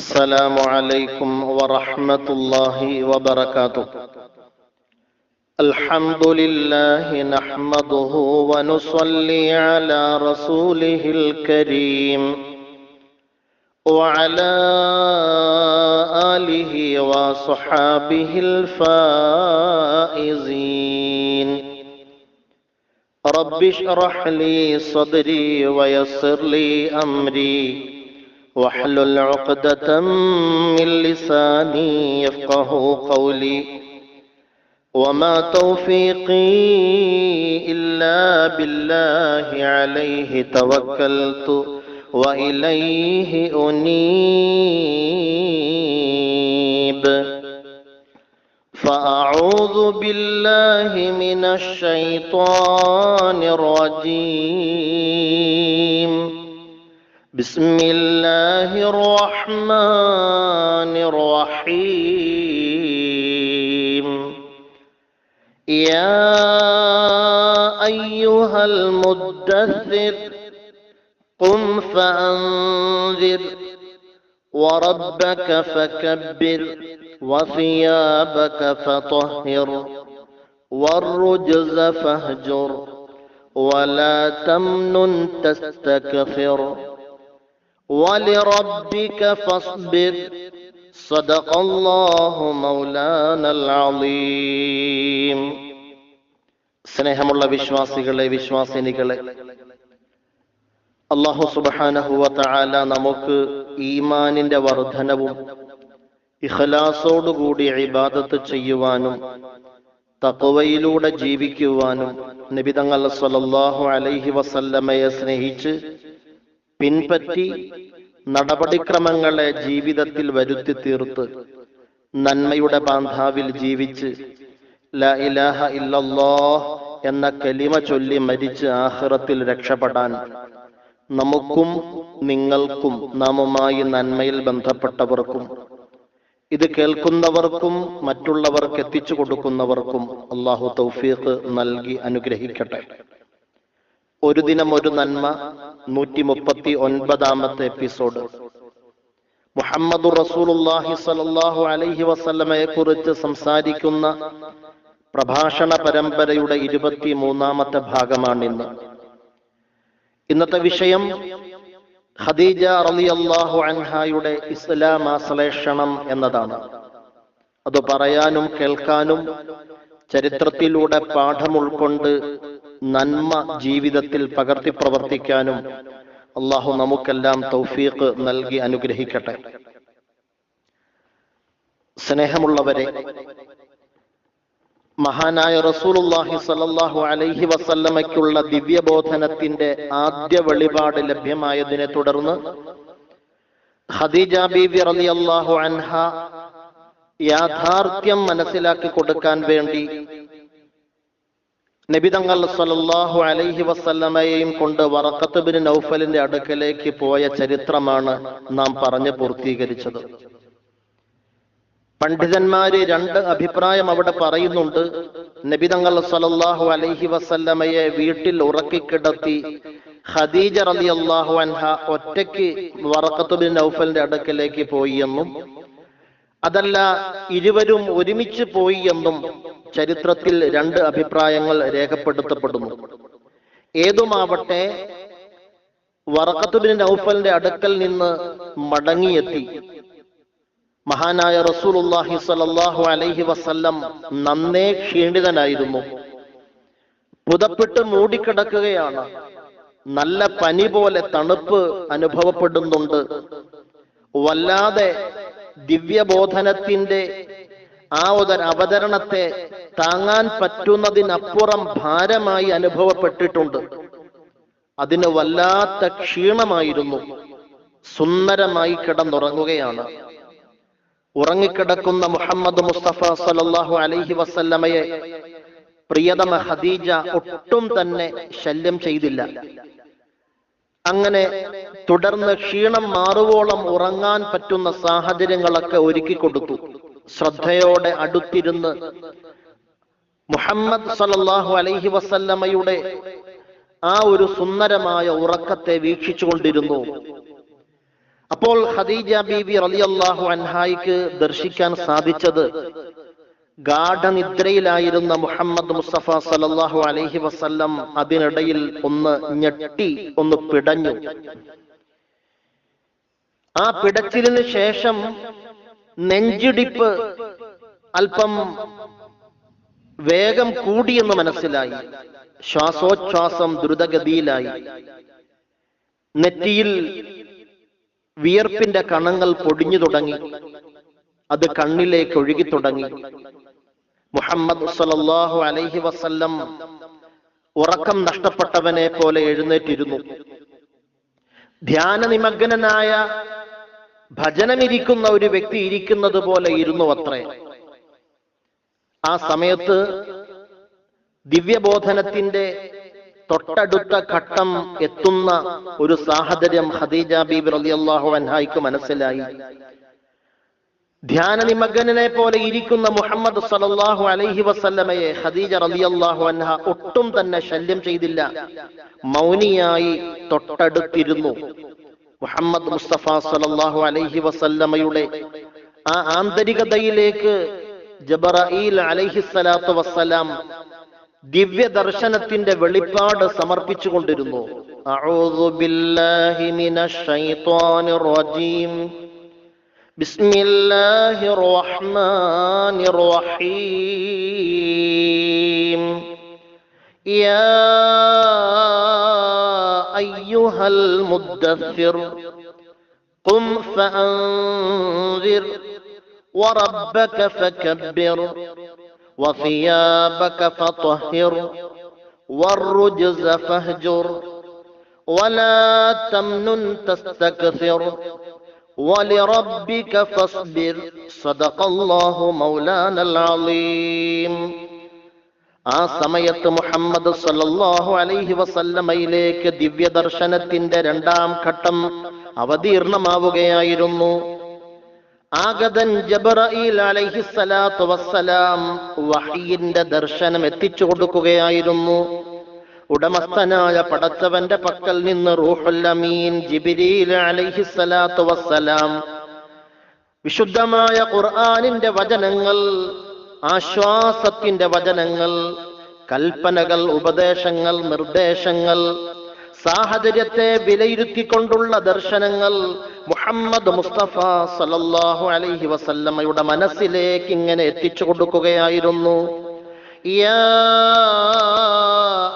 السلام عليكم ورحمة الله وبركاته. الحمد لله نحمده ونصلي على رسوله الكريم وعلى آله وصحابه الفائزين. رب اشرح لي صدري ويسر لي أمري واحلل عقدة من لساني يفقه قولي وما توفيقي إلا بالله عليه توكلت وإليه أنيب. فأعوذ بالله من الشيطان الرجيم. بسم الله الرحمن الرحيم. يا أيها المدثر قم فأنذر وربك فكبر وثيابك فطهر والرجز فاهجر ولا تمنن تستكثر ولربك فاصبر. صدق الله مولانا العظيم. സ്നേഹമുള്ള വിശ്വാസികളെ, വിശ്വാസിനികളെ, അല്ലാഹു സുബ്ഹാനഹു വ തആല നമുക്ക് ഈമാനിന്റെ വർധനവും ഇഖ്ലാസോടുകൂടി ഇബാദത്ത് ചെയ്യുവാനും തഖ്വയിലൂടെ ജീവിക്കുവാനും നബി തങ്ങൾ സ്വല്ലല്ലാഹു അലൈഹി വസല്ലമയെ സ്നേഹിച്ച് പിൻപറ്റി നടപടിക്രമങ്ങളെ ജീവിതത്തിൽ വരുത്തി തീർത്ത് നന്മയുടെ ബാന്ധാവിൽ ജീവിച്ച് ലാ ഇലാഹ ഇല്ലല്ലാഹ് എന്ന കലിമ ചൊല്ലി മരിച്ച് ആഖിറത്തിൽ രക്ഷപ്പെടാൻ നമുക്കും നിങ്ങൾക്കും നാമുമായി നന്മയിൽ ബന്ധപ്പെട്ടവർക്കും ഇത് കേൾക്കുന്നവർക്കും മറ്റുള്ളവർക്ക് എത്തിച്ചു കൊടുക്കുന്നവർക്കും അല്ലാഹു തൗഫീഖ് നൽകി അനുഗ്രഹിക്കട്ടെ. ഒരു ദിനം ഒരു നന്മ 139-ാമത്തെ എപ്പിസോഡ്. മുഹമ്മദുർ റസൂലുള്ളാഹി സ്വല്ലല്ലാഹു അലൈഹി വസല്ലമയെ കുറിച്ച് സംസാരിക്കുന്ന പ്രഭാഷണ പരമ്പരയുടെ 23-ാമത്തെ ഭാഗമാണിന്ന്. ഇന്നത്തെ വിഷയം ഖദീജ റളിയല്ലാഹു അൻഹായുടെ ഇസ്ലാമാശ്ലേഷണം എന്നതാണ്. അത് പറയാനും കേൾക്കാനും ചരിത്രത്തിലൂടെ പാഠം ഉൾക്കൊണ്ട് നന്മ ജീവിതത്തിൽ പകർത്തി പ്രവർത്തിക്കാനും അള്ളാഹു നമുക്കെല്ലാം തൗഫീഖ് നൽകി അനുഗ്രഹിക്കട്ടെ. സ്നേഹമുള്ളവരെ, മഹാനായ റസൂലുള്ളാഹി സ്വല്ലല്ലാഹു അലൈഹി വസല്ലമയ്ക്കുള്ള ദിവ്യബോധനത്തിന്റെ ആദ്യ വെളിപാട് ലഭ്യമായതിനെ തുടർന്ന് ഖദീജ ബീവി റളിയല്ലാഹു അൻഹ യാഥാർത്ഥ്യം മനസ്സിലാക്കി കൊടുക്കാൻ വേണ്ടി നബി തങ്ങൾ സ്വല്ലല്ലാഹു അലൈഹി വസല്ലമയെയും കൊണ്ട് വറഖത്ത് ബിൻ നൗഫലിന്റെ അടുക്കലേക്ക് പോയ ചരിത്രമാണ് നാം പറഞ്ഞു പൂർത്തീകരിച്ചത്. പണ്ഡിതന്മാര് രണ്ട് അഭിപ്രായം അവിടെ പറയുന്നുണ്ട്. നബി തങ്ങൾ സ്വല്ലല്ലാഹു അലൈഹി വസല്ലമയെ വീട്ടിൽ ഉറക്കിക്കിടത്തി ഖദീജ റളിയല്ലാഹു അൻഹ ഒറ്റയ്ക്ക് വറഖത്ത് ബിൻ നൗഫലിന്റെ അടുക്കലേക്ക് പോയി എന്നും അതല്ല ഇരുവരും ഒരുമിച്ച് പോയി എന്നും ചരിത്രത്തിൽ രണ്ട് അഭിപ്രായങ്ങൾ രേഖപ്പെടുത്തപ്പെടുന്നു. ഏതുമാവട്ടെ, വറഖത്ത് ബിൻ നൗഫലിന്റെ അടുക്കൽ നിന്ന് മടങ്ങിയെത്തി മഹാനായ റസൂലുള്ളാഹി സ്വല്ലല്ലാഹു അലൈഹി വസല്ലം നന്നേ ക്ഷീണിതനായിരുന്നു. പുതപ്പിട്ട് മൂടിക്കിടക്കുകയാണ്. നല്ല പനി പോലെ തണുപ്പ് അനുഭവപ്പെടുന്നുണ്ട്. വല്ലാതെ ദിവ്യബോധനത്തിന്റെ ആ ഒരു അവതരണത്തെ താങ്ങാൻ പറ്റുന്നതിനപ്പുറം ഭാരമായി അനുഭവപ്പെട്ടിട്ടുണ്ട്. അതിന് വല്ലാത്ത ക്ഷീണമായിരുന്നു. സുന്ദരമായി കിടന്നുറങ്ങുകയാണ്. ഉറങ്ങിക്കിടക്കുന്ന മുഹമ്മദ് മുസ്തഫ സല്ലല്ലാഹു അലൈഹി വസല്ലമയെ പ്രിയതമ ഖദീജ ഒട്ടും തന്നെ ശല്യം ചെയ്തില്ല. അങ്ങനെ തുടർന്ന് ക്ഷീണം മാറുവോളം ഉറങ്ങാൻ പറ്റുന്ന സാഹചര്യങ്ങളൊക്കെ ഒരുക്കി കൊടുത്തു. ശ്രദ്ധയോടെ അടുത്തിരുന്ന് മുഹമ്മദ് സല്ലല്ലാഹു അലൈഹി വസല്ലമയുടെ ആ ഒരു സുന്ദരമായ ഉറക്കത്തെ വീക്ഷിച്ചുകൊണ്ടിരുന്നു. അപ്പോൾ ഖദീജ ബീബി റളിയല്ലാഹു അൻഹായ്ക്ക് ദർശിക്കാൻ സാധിച്ചത് ഗാഠനിദ്രയിലായിരുന്ന മുഹമ്മദ് മുസ്തഫ സല്ലല്ലാഹു അലൈഹി വസല്ലം അതിനിടയിൽ ഒന്ന് ഞെട്ടി, ഒന്ന് പിടഞ്ഞു. ആ പിടച്ചിലിന് ശേഷം നെഞ്ചിടിപ്പ് അല്പം വേഗം കൂടിയെന്ന് മനസ്സിലായി. ശ്വാസോച്ഛ്വാസം ദ്രുതഗതിയിലായി. നെറ്റിയിൽ വിയർപ്പിന്റെ കണങ്ങൾ പൊടിഞ്ഞു തുടങ്ങി. അത് കണ്ണിലേക്ക് ഒഴുകി തുടങ്ങി. മുഹമ്മദ് സല്ലല്ലാഹു അലൈഹി വസല്ലം ഉറക്കം നഷ്ടപ്പെട്ടവനെ പോലെ എഴുന്നേറ്റിരുന്നു. ധ്യാനനിമഗ്നനായ ഭജനമിരിക്കുന്ന ഒരു വ്യക്തി ഇരിക്കുന്നത് പോലെ ഇരുന്നു അത്രേ. ആ സമയത്ത് ദിവ്യബോധനത്തിന്റെ തൊട്ടടുത്ത ഘട്ടം എത്തുന്ന ഒരു സാഹചര്യം ഖദീജ ബീബി റളിയല്ലാഹു അൻഹായ്ക്ക് മനസ്സിലായി. ധ്യാനനിമഗ്നനെ പോലെ ഇരിക്കുന്ന മുഹമ്മദ് സല്ലല്ലാഹു അലൈഹി വസല്ലമയെ ഖദീജ റളിയല്ലാഹു അൻഹ ഒട്ടും തന്നെ ശല്യം ചെയ്തില്ല. മൗനിയായി തൊട്ടടുത്തിരുന്നു. മുഹമ്മദ് മുസ്തഫ സല്ലല്ലാഹു അലൈഹി വസല്ലമയുടെ ആ ആന്തരികതയിലേക്ക് ജബറഈൽ അലൈഹിസ്സലാത്തു വസ്സലാം ദിവ്യ ദർശനത്തിന്റെ വെളിപ്പാട് സമർപ്പിച്ചുകൊണ്ടിരുന്നു. അഊദു ബില്ലാഹി മിനശ് ശൈത്വാനിർ റജീം. ബിസ്മില്ലാഹിർ റഹ്മാനിർ റഹീം. യാ അയ്യുഹൽ മുദ്ദസ്സിർ ഖും ഫഅൻസിർ വറബ്ബക ഫകബ്ബിർ وثيابك فطهر والرجز فاهجر ولا تمنن تستكثر ولربك فاصبر صدق الله مولانا العظيم. ആ സമയത്ത് മുഹമ്മദ് സല്ലല്ലാഹു അലൈഹി വസല്ലമയിലേക്ക് ദിവ്യദർശനത്തിന്റെ രണ്ടാം ഘട്ടം അവതീർണമാവുകയായിരുന്നു. ആഗതൻ ജബറഈൽ അലൈഹിസ്സലാത്തു വസ്സലാം വഹയിന്റെ ദർശനം എത്തിച്ചു കൊടുക്കുകയായിരുന്നു. ഉടമസ്ഥനായ പടച്ചവന്റെ പക്കൽ നിന്ന് റൂഹുൽ അമീൻ ജിബ്രീൽ അലൈഹിസ്സലാത്തു വസ്സലാം വിശുദ്ധമായ ഖുർആനിന്റെ വചനങ്ങൾ, ആശ്വാസത്തിന്റെ വചനങ്ങൾ, കൽപ്പനകൾ, ഉപദേശങ്ങൾ, നിർദ്ദേശങ്ങൾ, സാഹചര്യത്തെ വിലയിരുത്തിക്കൊണ്ടുള്ള ദർശനങ്ങൾ മുഹമ്മദ് മുസ്തഫ സല്ലല്ലാഹു അലൈഹി വസല്ലമയുടെ മനസ്സിലേക്ക് ഇങ്ങനെ എത്തിച്ചു കൊടുക്കുകയായിരുന്നു. യാ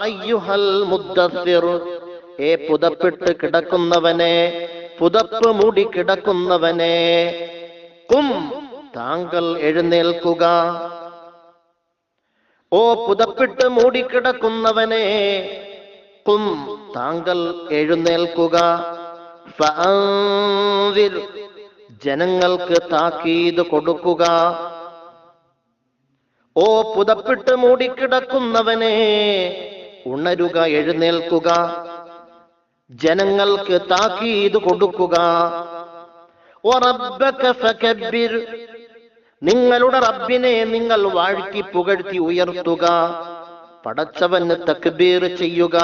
അയ്യുഹൽ മുദ്ദസ്സിർ, ഏ പുതപ്പിട്ട് കിടക്കുന്നവനെ, പുതപ്പ് മൂടി കിടക്കുന്നവനെ, ഖും, താങ്കൾ എഴുന്നേൽക്കുക. ഓ പുതപ്പിട്ട് മൂടിക്കിടക്കുന്നവനെ, ഖും, താങ്കൾ എഴുന്നേൽക്കുക. ഫഅൻസിർ, ജനങ്ങൾക്ക് താക്കീത് കൊടുക്കുക. ഓ പുതപ്പിട്ട് മൂടിക്കിടക്കുന്നവനെ, ഉണരുക, എഴുന്നേൽക്കുക, ജനങ്ങൾക്ക് താക്കീത് കൊടുക്കുക. വറബ്ബക ഫകബ്ബിർ, നിങ്ങളുടെ റബ്ബിനെ നിങ്ങൾ വാഴ്ത്തി പുകഴ്ത്തി ഉയർത്തുക, പടച്ചവന് തക്ബീർ ചെയ്യുക.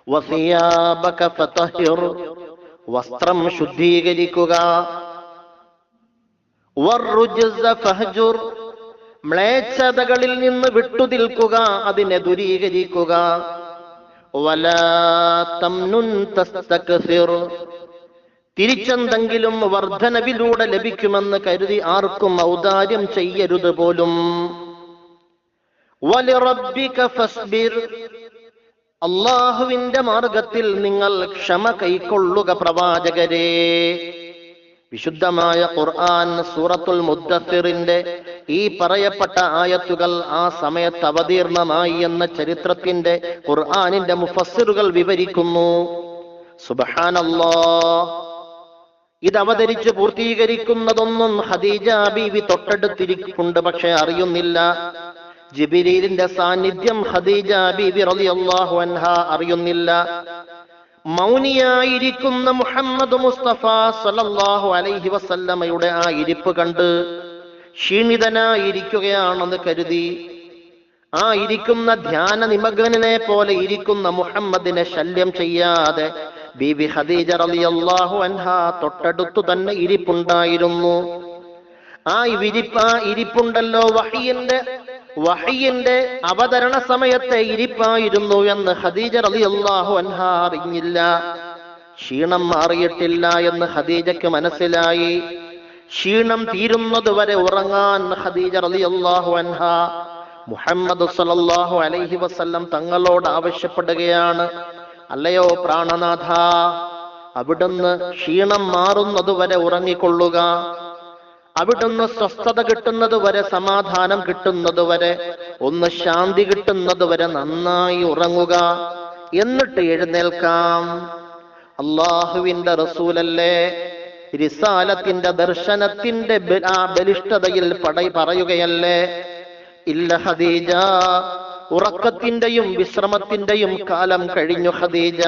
വസിയാബക ഫതഹിർ, വസ്ത്രം ശുദ്ധീകരിക്കുക. വറുജ്സ ഫഹ്ജുർ, മ്ലേച്ഛതകളിൽ നിന്ന് വിട്ടുനിൽക്കുക, അതിനെ ദൂരീകരിക്കുക. വലാ തംനുൻ തസ്തക്സിർ, തിരിച്ചെന്തെങ്കിലും വർധനവിലൂടെ ലഭിക്കുമെന്ന് കരുതി ആർക്കും ഔദാര്യം ചെയ്യരുത് പോലും. വലിറബ്ബിക ഫസ്ബിർ, അല്ലാഹുവിന്റെ മാർഗത്തിൽ നിങ്ങൾ ക്ഷമ കൈക്കൊള്ളുക പ്രവാചകരെ. വിശുദ്ധമായ ഖുർആൻ സൂറത്തുൽ മുദ്ദസ്സിറിന്റെ ഈ പറയപ്പെട്ട ആയത്തുകൾ ആ സമയത്ത് അവതീർണമായി എന്ന ചരിത്രത്തിന്റെ ഖുർആനിന്റെ മുഫസ്സിറുകൾ വിവരിക്കുന്നു. സുബ്ഹാനല്ലാഹ്, ഇത് അവതരിച്ച് പൂർത്തീകരിക്കുന്നതൊന്നും ഖദീജ ബീവി തൊട്ടടുത്തിരിക്കുന്നുണ്ട്, പക്ഷെ അറിയുന്നില്ല. ജിബ്രീലിന്റെ സാന്നിധ്യം ഖദീജ ബീവി റളിയല്ലാഹു അൻഹ അറിയുന്നില്ല. മൗനിയായിരിക്കുന്ന മുഹമ്മദ് മുസ്തഫ സല്ലല്ലാഹു അലൈഹി വസല്ലമയുടെ ആ ഇരിപ്പ് കണ്ട് ക്ഷീണിതനായിരിക്കുകയാണെന്ന് കരുതി ആ ഇരിക്കുന്ന ധ്യാന നിമഗ്നനെ പോലെ ഇരിക്കുന്ന മുഹമ്മദിനെ ശല്യം ചെയ്യാതെ ബീബി ഖദീജ റളിയല്ലാഹു അൻഹാ തൊട്ടടുത്തു തന്നെ ഇരിപ്പുണ്ടായിരുന്നു. ആ ഇരിപ്പുണ്ടല്ലോ വഹയിന്റെ അവതരണ സമയത്തെ ഇരിപ്പായിരുന്നു എന്ന് ഖദീജ റളിയല്ലാഹു അൻഹാ അറിഞ്ഞില്ല. ക്ഷീണം മാറിയിട്ടില്ല എന്ന് ഖദീജക്ക് മനസ്സിലായി. ക്ഷീണം തീരുന്നത് വരെ ഉറങ്ങാൻ ഖദീജ റളിയല്ലാഹു അൻഹാ മുഹമ്മദ് സല്ലല്ലാഹു അലൈഹി വസല്ലം തങ്ങളോട് ആവശ്യപ്പെടുകയാണ്. അല്ലയോ പ്രാണനാഥ, അവിടുന്ന് ക്ഷീണം മാറുന്നത് വരെ ഉറങ്ങിക്കൊള്ളുക, അവിടുന്ന് സ്വസ്ഥത കിട്ടുന്നത് വരെ, സമാധാനം കിട്ടുന്നത് വരെ, ഒന്ന് ശാന്തി കിട്ടുന്നത് വരെ നന്നായി ഉറങ്ങുക, എന്നിട്ട് എഴുന്നേൽക്കാം. അള്ളാഹുവിന്റെ റസൂലല്ലേ, റിസാലത്തിന്റെ ദർശനത്തിന്റെ ബലിഷ്ഠതയിൽ പറയുകയല്ലേ, ഇല്ല ഖദീജ, ഉറക്കത്തിന്റെയും വിശ്രമത്തിന്റെയും കാലം കഴിഞ്ഞു ഖദീജ.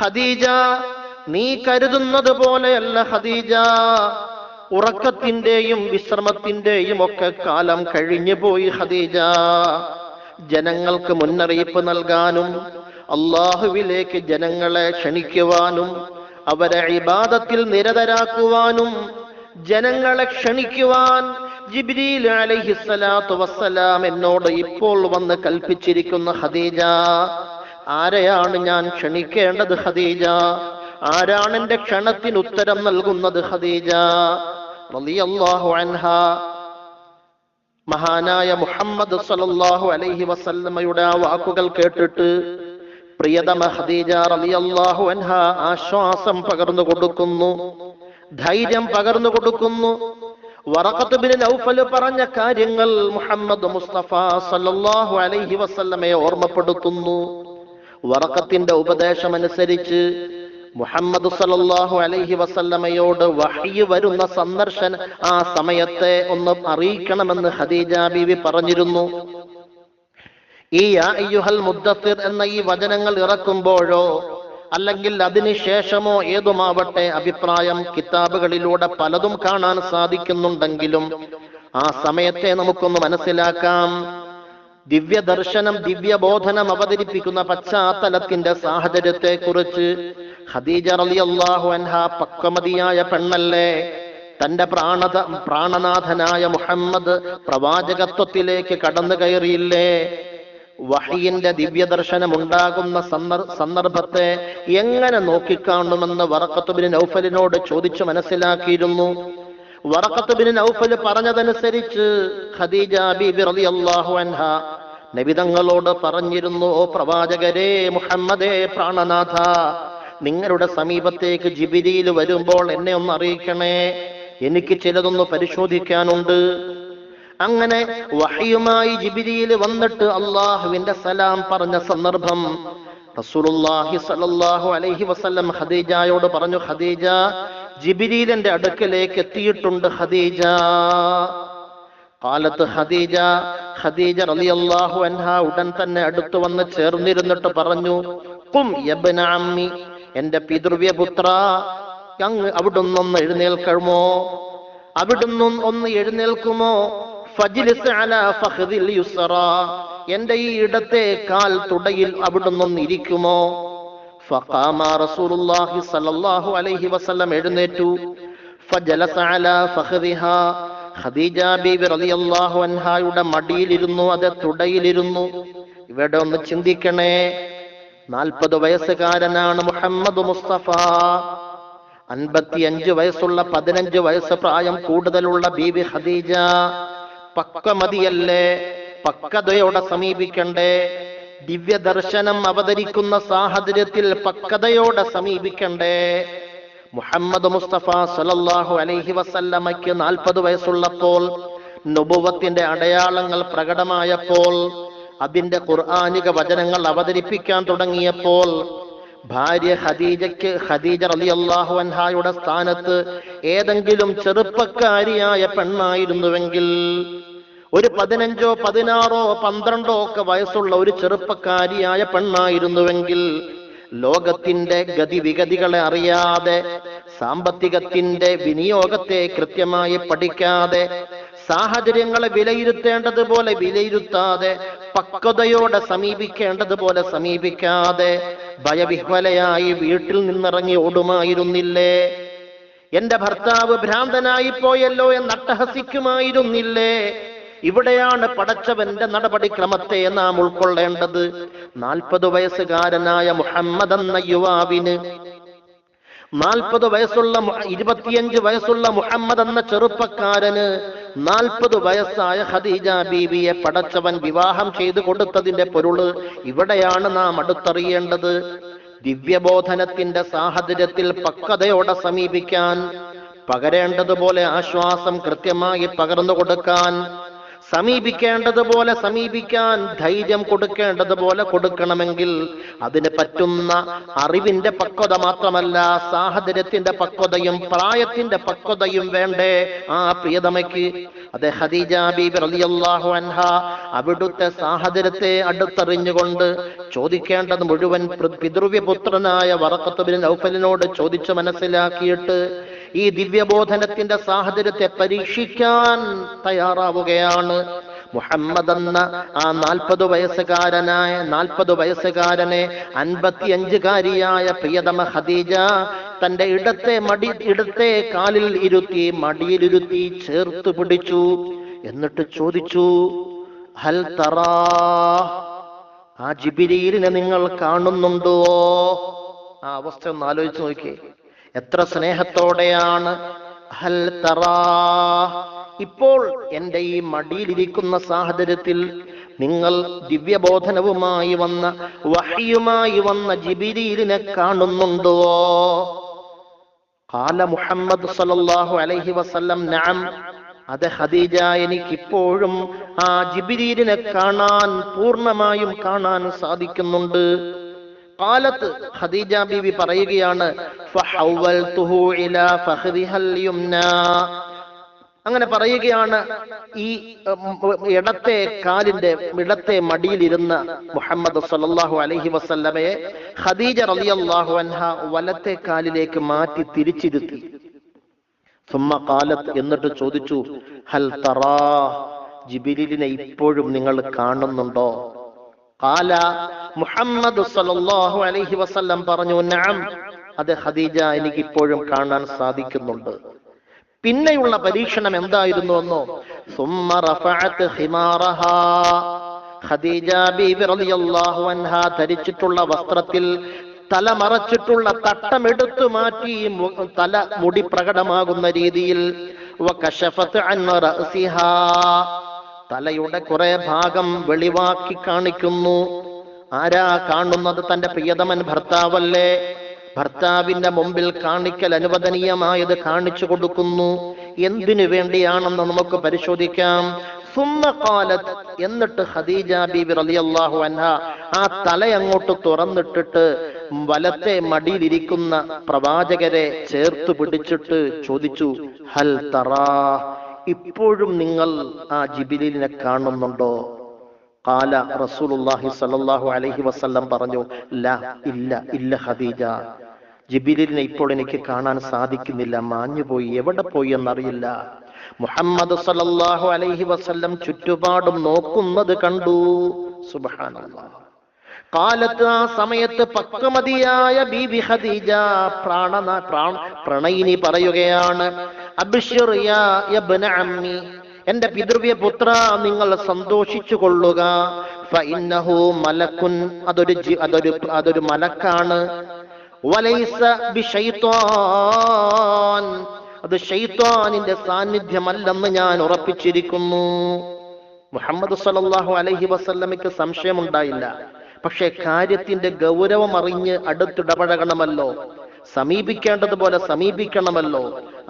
ഖദീജ, നീ കരുതുന്നത് പോലെയല്ല ഖദീജ, ഉറക്കത്തിന്റെയും വിശ്രമത്തിന്റെയും ഒക്കെ കാലം കഴിഞ്ഞു പോയി ഖദീജ. ജനങ്ങൾക്ക് മുന്നറിയിപ്പ് നൽകാനും അള്ളാഹുവിലേക്ക് ജനങ്ങളെ ക്ഷണിക്കുവാനും അവരെ ഇബാദത്തിൽ നിരതരാക്കുവാനും ജനങ്ങളെ ക്ഷണിക്കുവാൻ ജിബ്രീൽ അലൈഹിസ്സലാത്തു വസ്സലാം എന്നോട് ഇപ്പോൾ വന്ന് കൽപ്പിച്ചിരിക്കുന്ന ഖദീജ, ആരെയാണ് ഞാൻ ക്ഷണിക്കേണ്ടത് ഖദീജ? ആരാണ് എന്റെ ക്ഷണത്തിന് ഉത്തരം നൽകുന്നത് ഖദീജ റളിയല്ലാഹു അൻഹാ? മഹാനായ മുഹമ്മദ് സല്ലല്ലാഹു അലൈഹി വസല്ലമയുടെ ആ വാക്കുകൾ കേട്ടിട്ട് പ്രിയതമ ഖദീജ റളിയല്ലാഹു അൻഹാ ആശ്വാസം പകർന്നു കൊടുക്കുന്നു, ധൈര്യം പകർന്നു കൊടുക്കുന്നു. വറഖത്ത് ബിൻ നൗഫൽ പറഞ്ഞ കാര്യങ്ങൾ മുഹമ്മദ് മുസ്തഫ സല്ലല്ലാഹു അലൈഹി വസല്ലമയെ ഓർമ്മപ്പെടുത്തുന്നു. വറഖത്തിന്റെ ഉപദേശമനുസരിച്ച് മുഹമ്മദ് സല്ലല്ലാഹു അലൈഹി വസല്ലമയോട് വഹ്യ് വരുന്ന ആ സമയത്തെ ഒന്ന് അറിയിക്കണമെന്ന് ഖദീജ ബീവി പറഞ്ഞിരുന്നു. ഈ യാ അയ്യുഹൽ മുദ്ദസ്സിർ എന്ന ഈ വചനങ്ങൾ ഇറക്കുമ്പോഴോ അല്ലെങ്കിൽ അതിനുശേഷമോ ഏതുമാവട്ടെ, അഭിപ്രായം കിതാബുകളിലൂടെ പലതും കാണാൻ സാധിക്കുന്നുണ്ടെങ്കിലും ആ സമയത്തെ നമുക്കൊന്ന് മനസ്സിലാക്കാം. ദിവ്യദർശനം, ദിവ്യബോധനം അവതരിപ്പിക്കുന്ന പശ്ചാത്തലത്തിന്റെ സാഹചര്യത്തെ കുറിച്ച് ഖദീജ റളിയല്ലാഹു അൻഹാ പക്വമതിയായ പെണ്ണല്ലേ, തന്റെ പ്രാണനാഥനായ മുഹമ്മദ് പ്രവാചകത്വത്തിലേക്ക് കടന്നു കയറിയില്ലേ? വഹയിന്റെ ദിവ്യദർശനം ഉണ്ടാകുന്ന സന്ദർഭത്തെ എങ്ങനെ നോക്കിക്കാണുമെന്ന് വറഖത്ത് ബിൻ നൗഫലിനോട് ചോദിച്ചു മനസ്സിലാക്കിയിരുന്നു. വറഖത്ത് ബിൻ നൗഫൽ പറഞ്ഞതനുസരിച്ച് ഖദീജ ബീബി റളിയല്ലാഹു അൻഹാ നബി തങ്ങളോട് പറഞ്ഞിരുന്നു, ഓ പ്രവാചകരെ, മുഹമ്മദേ, പ്രാണനാഥ, നിങ്ങളുടെ സമീപത്തേക്ക് ജിബ്രീൽ വരുമ്പോൾ എന്നെ ഒന്ന് അറിയിക്കണേ, എനിക്ക് ചിലതൊന്ന് പരിശോധിക്കാനുണ്ട്. അങ്ങനെ വഹയുമായി ജിബ്രീൽ വന്നിട്ട് അള്ളാഹുവിന്റെ സലാം പറഞ്ഞ സന്ദർഭം റസൂലുള്ളാഹി സ്വല്ലല്ലാഹു അലൈഹി വസല്ലം ഖദീജയോട് പറഞ്ഞു, ഖദീജ, ജിബ്രീൽ എന്റെ അടുക്കലേക്ക് എത്തിയിട്ടുണ്ട് ഖദീജ. ഖാലത്ത് ഖദീജ റളിയല്ലാഹു അൻഹാ ഉടൻ തന്നെ അടുത്തു വന്ന് ചേർന്നിരുന്നിട്ട് പറഞ്ഞു, ഖും യബ്ന അമ്മി, എന്റെ പിതൃവ്യപുത്ര, അങ്ങ് അവിടുന്നൊന്ന് എഴുന്നേൽക്കുമോ? ഒന്ന് എഴുന്നേൽക്കുമോ? ഫജ്ലിസ് അലാ ഫഖ്ദിൽ യുസ്റാ, എന്റെ ഈ ഇടത്തെ കാൽ തുടയിൽ അവിടുന്നൊന്ന് ഇരിക്കുമോ? ഫഖാമ റസൂലുള്ളാഹി സ്വല്ലല്ലാഹു അലൈഹി വസല്ലം എഴുന്നേറ്റു. ഫജലസ അലാ ഫഖ്ദിഹാ, ഖദീജ ബീവി റളിയല്ലാഹു അൻഹായുടെ മടിയിലിരുന്നു, അത് തുടയിലിരുന്നു. ഇവിടെ ഒന്ന് ചിന്തിക്കണേ, 40 വയസ്സുകാരനാണ് മുഹമ്മദ് മുസ്തഫ. 55 വയസ്സുള്ള 15 വയസ്സ് പ്രായം കൂടുതലുള്ള ബീവി ഖദീജ പക്വമതിയല്ലേ? പക്വതയോടെ സമീപിക്കണ്ടേ? ദിവ്യദർശനം അവതരിക്കുന്ന സാഹചര്യത്തിൽ പക്വതയോടെ സമീപിക്കണ്ടേ? മുഹമ്മദ് മുസ്തഫ സല്ലല്ലാഹു അലൈഹി വസല്ലമയ്ക്ക് 40 വയസ്സുള്ളപ്പോൾ, നുബുവത്തിന്റെ അടയാളങ്ങൾ പ്രകടമായപ്പോൾ, അതിന്റെ ഖുർആനിക വചനങ്ങൾ അവതരിപ്പിക്കാൻ തുടങ്ങിയപ്പോൾ, ഭാര്യ ഖദീജ റളിയല്ലാഹു അൻഹായുടെ സ്ഥാനത്ത് ഏതെങ്കിലും ചെറുപ്പക്കാരിയായ പെണ്ണായിരുന്നുവെങ്കിൽ, ഒരു 15, 16, 12 ഒക്കെ വയസ്സുള്ള ഒരു ചെറുപ്പക്കാരിയായ പെണ്ണായിരുന്നുവെങ്കിൽ, ലോകത്തിന്റെ ഗതിവിഗതികളെ അറിയാതെ, സാമ്പത്തികത്തിന്റെ വിനിയോഗത്തെ കൃത്യമായി പഠിക്കാതെ, സാഹചര്യങ്ങളെ വിലയിരുത്തേണ്ടതുപോലെ വിലയിരുത്താതെ, പക്വതയോടെ സമീപിക്കേണ്ടതുപോലെ സമീപിക്കാതെ, ഭയവിഹ്വലയായി വീട്ടിൽ നിന്നിറങ്ങി ഓടുമായിരുന്നില്ലേ? എന്റെ ഭർത്താവ് ഭ്രാന്തനായി പോയല്ലോ എന്ന് അട്ടഹസിക്കുമായിരുന്നില്ലേ? ഇവിടെയാണ് പടച്ചവന്റെ നടപടിക്രമത്തെ നാം ഉൾക്കൊള്ളേണ്ടത്. 40 വയസ്സുകാരനായ മുഹമ്മദ് എന്ന യുവാവിന് 40 വയസ്സുള്ള 25 വയസ്സുള്ള മുഹമ്മദ് എന്ന ചെറുപ്പക്കാരന് 40 വയസ്സായ ഖദീജ ബീവിയെ പടച്ചവൻ വിവാഹം ചെയ്തു കൊടുത്തതിന്റെ പൊരുള് ഇവിടെയാണ് നാം അടുത്തറിയേണ്ടത്. ദിവ്യബോധനത്തിന്റെ സാഹചര്യത്തിൽ പക്വതയോടെ സമീപിക്കാൻ, പകരേണ്ടതുപോലെ ആശ്വാസം കൃത്യമായി പകർന്നു കൊടുക്കാൻ, സമീപിക്കേണ്ടതുപോലെ സമീപിക്കാൻ, ധൈര്യം കൊടുക്കേണ്ടതുപോലെ കൊടുക്കണമെങ്കിൽ അതിന് പറ്റുന്ന അറിവിന്റെ പക്വത മാത്രമല്ല, സാഹചര്യത്തിന്റെ പക്വതയും പ്രായത്തിന്റെ പക്വതയും വേണ്ടേ ആ പ്രിയതമയ്ക്ക്? അതെ, ഖദീജ ബീബി റളിയല്ലാഹു അൻഹ അവിടുത്തെ സാഹചര്യത്തെ അടുത്തറിഞ്ഞുകൊണ്ട് ചോദിക്കേണ്ടത് മുഴുവൻ പിതൃവ്യപുത്രനായ വറഖത്ത് ബിൻ നൗഫലിനോട് ചോദിച്ചു മനസ്സിലാക്കിയിട്ട് ഈ ദിവ്യബോധനത്തിന്റെ സാഹചര്യത്തെ പരീക്ഷിക്കാൻ തയ്യാറാവുകയാണ്. മുഹമ്മദ് എന്ന ആ 40 വയസ്സുകാരനെ 55-കാരിയായ പ്രിയതമ ഖദീജ തന്റെ ഇടത്തെ കാലിൽ ഇരുത്തി, മടിയിലിരുത്തി ചേർത്ത് പിടിച്ചു. എന്നിട്ട് ചോദിച്ചു, ഹൽ തറാ, ആ ജിബ്രീലിനെ നിങ്ങൾ കാണുന്നുണ്ടോ? ആ അവസ്ഥ ഒന്ന് ആലോചിച്ച് നോക്കിയേ, എത്ര സ്നേഹത്തോടെയാണ്. ഹൽ തറാ, ഇപ്പോൾ എന്റെ ഈ മടിയിലിരിക്കുന്ന സാഹചര്യത്തിൽ നിങ്ങൾ ദിവ്യബോധനവുമായി വന്ന, വഹ്യുമായി വന്ന ജിബ്രീലിനെ കാണുന്നുണ്ടോ? ഖാല മുഹമ്മദ് സല്ലല്ലാഹു അലൈഹി വസല്ലം നഅം, അതെ ഖദീജ, എനിക്കിപ്പോഴും ആ ജിബ്രീലിനെ കാണാൻ, പൂർണ്ണമായും കാണാൻ സാധിക്കുന്നുണ്ട്. ഖാലത്ത്, ഖദീജ ബീവി പറയുകയാണ്, ഫഹവൽതുഹു ഇലാ ഫഖദിഹൽ യുംനാ, അങ്ങനെ പറയുകയാണ്, ഈ ഇടത്തെ മടിയിലിരുന്ന മുഹമ്മദ് സല്ലല്ലാഹു അലൈഹി വസല്ലമയെ ഖദീജ റളിയല്ലാഹു അൻഹ വലത്തെ കാലിലേക്ക് മാറ്റി തിരിച്ചിരുത്തി. സുമ്മ ഖാലത്ത്, എന്നിട്ട് ചോദിച്ചു, ഹൽ തറാ, ജിബ്രീലിനെ ഇപ്പോഴും നിങ്ങൾ കാണുന്നുണ്ടോ? ഖാല, മുഹമ്മദ് സല്ലല്ലാഹു അലൈഹി വസല്ലം പറഞ്ഞു, നഅം, അതെ ഖദീജ, എനിക്ക് ഇപ്പോഴും കാണാൻ സാധിക്കുന്നുണ്ട്. പിന്നെയുള്ള പരീക്ഷണം എന്തായിരുന്നു എന്നോ? സുമ്മ റഫഅത് ഖിമാറഹാ, ഖദീജ ബീബി റളിയല്ലാഹു അൻഹ ധരിച്ചിട്ടുള്ള വസ്ത്രത്തിൽ തല മറച്ചിട്ടുള്ള തട്ടമെടുത്തു മാറ്റി, തല മുടി പ്രകടമാകുന്ന രീതിയിൽ, വകശഫത് അൻ റഅസിഹാ, തലയുടെ കുറെ ഭാഗം വെളിവാക്കി കാണിക്കുന്നു. ആരാ കാണുന്നത്? തന്റെ പ്രിയതമൻ ഭർത്താവല്ലേ? ഭർത്താവിന്റെ മുമ്പിൽ കാണിക്കൽ അനുവദനീയമായത് കാണിച്ചു കൊടുക്കുന്നു. എന്തിനു വേണ്ടിയാണെന്ന് നമുക്ക് പരിശോധിക്കാം. സുമ്മ ഖാലത്ത്, എന്നിട്ട് ഖദീജ ബീബി റളിയല്ലാഹു അൻഹ ആ തലയങ്ങോട്ട് തുറന്നിട്ടിട്ട് വലത്തെ മടിയിലിരിക്കുന്ന പ്രവാചകരെ ചേർത്ത് പിടിച്ചിട്ട് ചോദിച്ചു, ഹൽ തറാ, ഇപ്പോഴും നിങ്ങൾ ആ ജിബ്രീലിനെ കാണുന്നുണ്ടോ? ഖാല റസൂലുള്ളാഹി സ്വല്ലല്ലാഹു അലൈഹി വസല്ലം പറഞ്ഞു, ലാ, ഇല്ല ഖദീജ, ജിബ്രീലിനെ ഇപ്പോൾ എനിക്ക് കാണാൻ സാധിക്കുന്നില്ല, മാഞ്ഞുപോയി, എവിടെ പോയി എന്നറിയില്ല. മുഹമ്മദ് സല്ലല്ലാഹു അലൈഹി വസല്ലം ചുറ്റുപാടും നോക്കുന്നത് കണ്ടു. സുബ്ഹാനല്ലാഹ്. കാലത്ത്, ആ സമയത്ത് പക്വമതിയായ ബീബി ഖദീജ പ്രണയിനി പറയുകയാണ്, അബ്ശിർ യാ ഇബ്ന അമ്മി, എന്റെ പിതൃവ്യ പുത്ര, നിങ്ങൾ സന്തോഷിച്ചു കൊള്ളുക. ഫഇന്നഹു മലക്കുൻ, അതൊരു മലക്കാണ്. വലൈസ ബിശൈത്വാൻ, അത് ശൈത്വാനിന്റെ സാന്നിധ്യമല്ലെന്ന് ഞാൻ ഉറപ്പിച്ചിരിക്കുന്നു. മുഹമ്മദ് സല്ലല്ലാഹു അലൈഹി വസല്ലമയ്ക്ക് സംശയമുണ്ടായില്ല. പക്ഷെ കാര്യത്തിന്റെ ഗൗരവം അറിഞ്ഞ് അടുത്തിടപഴകണമല്ലോ, സമീപിക്കേണ്ടതുപോലെ സമീപിക്കണമല്ലോ,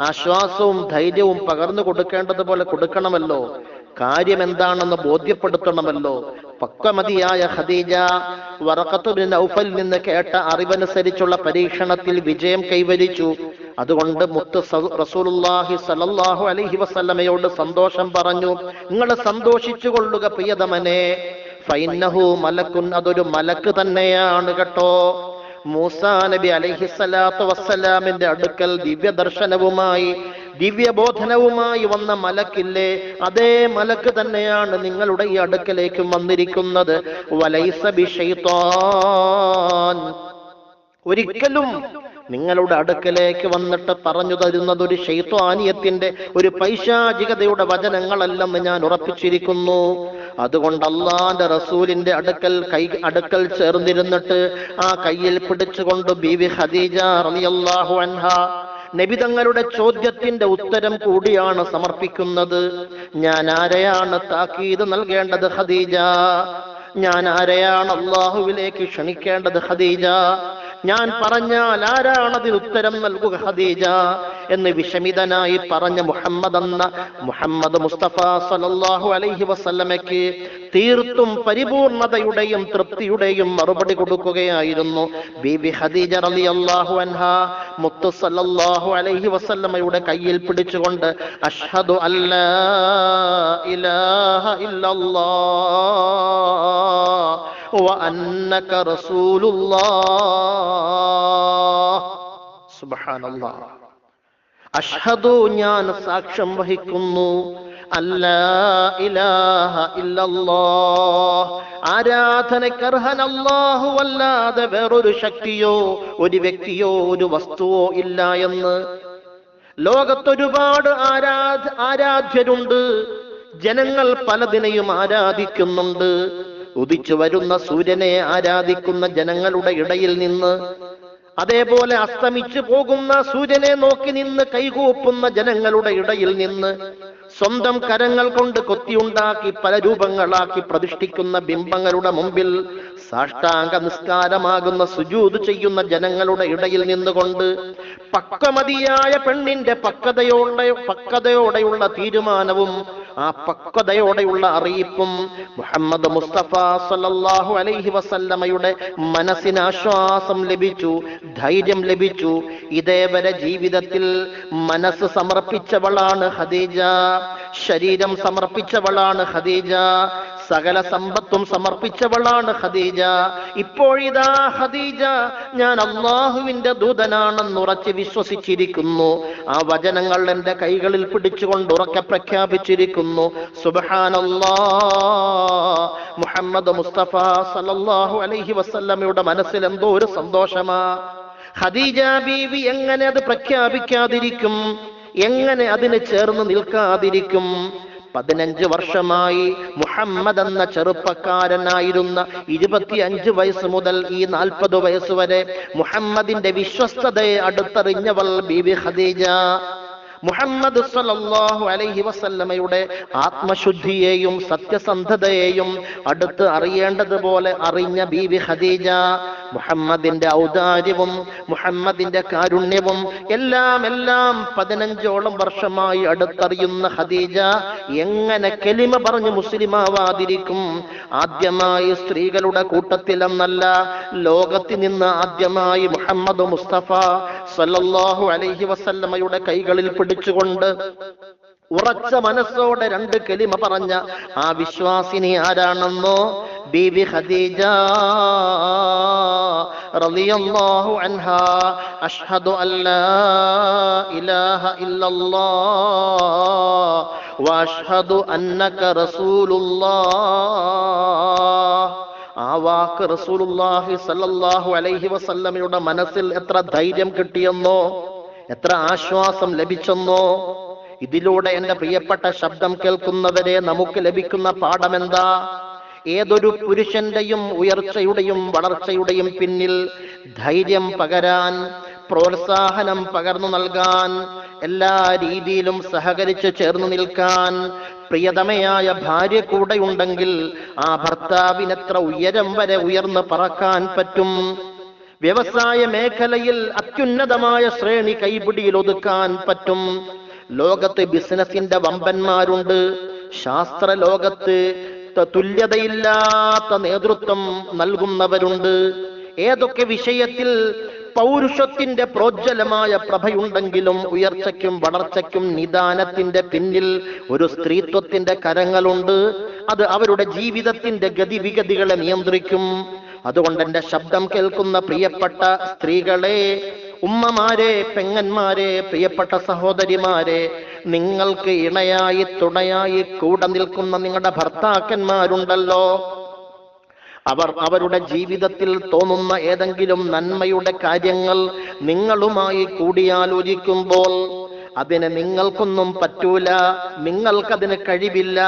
ആശ്വാസവും ധൈര്യവും പകർന്നു കൊടുക്കേണ്ടതുപോലെ കൊടുക്കണമല്ലോ, കാര്യം എന്താണെന്ന് ബോധ്യപ്പെടുത്തണമല്ലോ. പക്വമതിയായ ഖദീജ വറഖത്ത് ബിൻ നൗഫലിൽ നിന്ന് കേട്ട അറിവനുസരിച്ചുള്ള പരീക്ഷണത്തിൽ വിജയം കൈവരിച്ചു. അതുകൊണ്ട് മുത്ത് റസൂലുള്ളാഹി സ്വല്ലല്ലാഹു അലൈഹി വസല്ലമയോട് സന്തോഷം പറഞ്ഞു, നിങ്ങൾ സന്തോഷിച്ചു കൊള്ളുക പ്രിയതമനെ, ഫഇന്നഹു മലക്കുൻ, അതൊരു മലക്ക് തന്നെയാണ് കേട്ടോ. മൂസാ നബി അലൈഹിസ്സലാത്തു വസ്സലാമിന്റെ അടുക്കൽ ദിവ്യദർശനവുമായി ദിവ്യബോധനവുമായി വന്ന മലക്കില്ലേ, അതേ മലക്ക് തന്നെയാണ് നിങ്ങളുടെ ഈ അടുക്കലേക്ക് വന്നിരിക്കുന്നത്. വലൈസ ബിശൈത്വാൻ, ഒരിക്കലും നിങ്ങളുടെ അടുക്കലേക്ക് വന്നിട്ട് പറഞ്ഞു തരുന്നത് ഒരു ശൈത്വാനിയത്തിന്റെ, ഒരു പൈശാചികതയുടെ വചനങ്ങളല്ലെന്ന് ഞാൻ ഉറപ്പിച്ചിരിക്കുന്നു. അതുകൊണ്ട് അള്ളാന്റെ റസൂലിന്റെ അടുക്കൽ ചേർന്നിരുന്നിട്ട് ആ കയ്യിൽ പിടിച്ചുകൊണ്ട് ബീവി ഖദീജ റളിയല്ലാഹു അൻഹ നബി തങ്ങളുടെ ചോദ്യത്തിന്റെ ഉത്തരം കൂടിയാണ് സമർപ്പിക്കുന്നത്. ഞാൻ ആരെയാണ് താക്കീത് നൽകേണ്ടത് ഖദീജ? ഞാൻ ആരെയാണ് അള്ളാഹുവിലേക്ക് ക്ഷണിക്കേണ്ടത് ഖദീജ? ഞാൻ പറഞ്ഞാൽ ആരാണതിന് ഉത്തരം നൽകുക ഖദീജ എന്ന് വിഷമിതനായി പറഞ്ഞ മുഹമ്മദ് മുസ്തഫ സല്ലല്ലാഹു അലൈഹി വസല്ലമയ്ക്ക് തീർത്തും പരിപൂർണതയുടെയും തൃപ്തിയുടെയും മറുപടി കൊടുക്കുകയായിരുന്നു ബീബി ഖദീജ റളിയല്ലാഹു അൻഹ. മുത്ത് സല്ലല്ലാഹു അലൈഹി വസല്ലമയുടെ കയ്യിൽ പിടിച്ചുകൊണ്ട് അഷ്ഹദു അല്ലാ ഇലാഹ ഇല്ലല്ലാഹ് വഅന്നക റസൂലുള്ളാഹ്. സുബ്ഹാനല്ലാഹ്. അഷ്ഹദു, ഞാൻ സാക്ഷ്യം വഹിക്കുന്നു, അല്ലാ ഇലാഹ ഇല്ലല്ലാഹ്, ആരാധനക്കർഹൻ അല്ലാഹുവല്ലാതെ വേറൊരു ശക്തിയോ ഒരു വ്യക്തിയോ ഒരു വസ്തുവോ ഇല്ല എന്ന്. ലോകത്തൊരുപാട് ആരാധ്യരുണ്ട്. ജനങ്ങൾ പലതിനെയും ആരാധിക്കുന്നുണ്ട്. ഉദിച്ചു വരുന്ന സൂര്യനെ ആരാധിക്കുന്ന ജനങ്ങളുടെ ഇടയിൽ നിന്ന്, അതേപോലെ അസ്തമിച്ചു പോകുന്ന സൂര്യനെ നോക്കി നിന്ന് കൈകൂപ്പുന്ന ജനങ്ങളുടെ ഇടയിൽ നിന്ന്, സ്വന്തം കരങ്ങൾ കൊണ്ട് കൊത്തിയുണ്ടാക്കി പല രൂപങ്ങളാക്കി പ്രതിഷ്ഠിക്കുന്ന ബിംബങ്ങളുടെ മുമ്പിൽ സാഷ്ടാംഗ നിസ്കാരമാകുന്ന സുജൂദ് ചെയ്യുന്ന ജനങ്ങളുടെ ഇടയിൽ നിന്നുകൊണ്ട് പക്വമതിയായ പെണ്ണിന്റെ പക്വതയോടെയുള്ള തീരുമാനവും ആ പക്വതയോടെയുള്ള അറിയിപ്പും മുഹമ്മദ് മുസ്തഫ സല്ലല്ലാഹു അലൈഹി വസല്ലമയുടെ മനസ്സിന് ആശ്വാസം ലഭിച്ചു, ധൈര്യം ലഭിച്ചു. ഇതേവരെ ജീവിതത്തിൽ മനസ്സ് സമർപ്പിച്ചവളാണ് ഖദീജ, ശരീരം സമർപ്പിച്ചവളാണ് ഖദീജ, സകല സമ്പത്തും സമർപ്പിച്ചവളാണ് ഖദീജ. ഇപ്പോഴിതാ ഖദീജ ഞാൻ അള്ളാഹുവിന്റെ ദൂതനാണെന്ന് ഉറച്ച് വിശ്വസിച്ചിരിക്കുന്നു. ആ വചനങ്ങൾ എന്റെ കൈകളിൽ പിടിച്ചുകൊണ്ട് ഉറക്കെ പ്രഖ്യാപിച്ചിരിക്കുന്നു. സുബ്ഹാനല്ലാഹ്. മുഹമ്മദ് മുസ്തഫ സല്ലല്ലാഹു അലൈഹി വസല്ലമയുടെ മനസ്സിൽ എന്തോ ഒരു സന്തോഷമാ. ഖദീജ ബീവി എങ്ങനെ അത് പ്രഖ്യാപിക്കാതിരിക്കും? എങ്ങനെ അതിന് ചേർന്ന് നിൽക്കാതിരിക്കും? 15 വർഷമായി മുഹമ്മദ് എന്ന ചെറുപ്പക്കാരനായിരുന്ന 25 വയസ്സ് മുതൽ ഈ 40 വയസ്സ് വരെ മുഹമ്മദിന്റെ വിശ്വസ്തതയെ അടുത്തറിഞ്ഞവൾ ബീബി ഖദീജ. മുഹമ്മദ് സല്ലല്ലാഹു അലൈഹി വസല്ലമയുടെ ആത്മശുദ്ധിയെയും സത്യസന്ധതയെയും അടുത്ത് അറിയേണ്ടതുപോലെ അറിഞ്ഞ ബീബി ഖദീജ മുഹമ്മദിന്റെ ഔദാര്യവും മുഹമ്മദിന്റെ കാരുണ്യവും എല്ലാം 15ഓളം വർഷമായി അടുത്തറിയുന്ന ഖദീജ എങ്ങനെ കലിമ പറഞ്ഞ് മുസ്ലിമാവാതിരിക്കും? ആദ്യമായി സ്ത്രീകളുടെ കൂട്ടത്തിലെന്നല്ല, ലോകത്തിൽ നിന്ന് ആദ്യമായി മുഹമ്മദ് മുസ്തഫ സല്ലല്ലാഹു അലൈഹി വസല്ലമയുടെ കൈകളിൽ പിടിച്ചുകൊണ്ട് ഉറച്ച മനസ്സോടെ 2 കലിമ പറഞ്ഞ ആ വിശ്വാസിനി ആരാണെന്നോ? ബീബി ഖദീജ റളിയല്ലാഹു അൻഹാ. അഷ്ഹദു അല്ലാ ഇലാഹ ഇല്ലല്ലാഹ് വഅഷ്ഹദു അന്നക റസൂലുള്ളാഹ്. ആ വാക്ക് റസൂലുള്ളാഹി സല്ലല്ലാഹു അലൈഹി വസല്ലമയുടെ മനസ്സിൽ എത്ര ധൈര്യം കിട്ടിയെന്നോ, എത്ര ആശ്വാസം ലഭിച്ചെന്നോ. ഇതിലൂടെ എന്റെ പ്രിയപ്പെട്ട ശബ്ദം കേൾക്കുന്നവരെ നമുക്ക് ലഭിക്കുന്ന പാഠമെന്താ? ഏതൊരു പുരുഷന്റെയും ഉയർച്ചയുടെയും വളർച്ചയുടെയും പിന്നിൽ ധൈര്യം പകരാൻ, പ്രോത്സാഹനം പകർന്നു നൽകാൻ, എല്ലാ രീതിയിലും സഹകരിച്ച് ചേർന്നു നിൽക്കാൻ പ്രിയതമയായ ഭാര്യ കൂടെയുണ്ടെങ്കിൽ ആ ഭർത്താവിനെത്ര ഉയരം വരെ ഉയർന്ന് പറക്കാൻ പറ്റും. വ്യവസായ മേഖലയിൽ അത്യുന്നതമായ ശ്രേണി കൈപിടിയിൽ ഒതുക്കാൻ പറ്റും. ലോകത്ത് ബിസിനസിന്റെ വമ്പന്മാരുണ്ട്. ശാസ്ത്ര ലോകത്ത് തുല്യതയില്ലാത്ത നേതൃത്വം നൽകുന്നവരുണ്ട്. ഏതൊക്കെ വിഷയത്തിൽ പൗരുഷത്തിന്റെ പ്രോജ്വലമായ പ്രഭയുണ്ടെങ്കിലും ഉയർച്ചയ്ക്കും വളർച്ചയ്ക്കും നിദാനത്തിന്റെ പിന്നിൽ ഒരു സ്ത്രീത്വത്തിന്റെ കരങ്ങളുണ്ട്. അത് അവരുടെ ജീവിതത്തിന്റെ ഗതിവിഗതികളെ നിയന്ത്രിക്കും. അതുകൊണ്ട് എന്റെ ശബ്ദം കേൾക്കുന്ന പ്രിയപ്പെട്ട സ്ത്രീകളെ, ഉമ്മമാരെ, പെങ്ങന്മാരെ, പ്രിയപ്പെട്ട സഹോദരിമാരെ, നിങ്ങൾക്ക് ഇണയായി തുണയായി കൂടെ നിൽക്കുന്ന നിങ്ങളുടെ ഭർത്താക്കന്മാരുണ്ടല്ലോ. അവരുടെ ജീവിതത്തിൽ തോന്നുന്ന ഏതെങ്കിലും നന്മയുടെ കാര്യങ്ങൾ നിങ്ങളുമായി കൂടിയാലോചിക്കുമ്പോൾ അതിന് നിങ്ങൾക്കൊന്നും പറ്റൂല, നിങ്ങൾക്കതിന് കഴിവില്ല,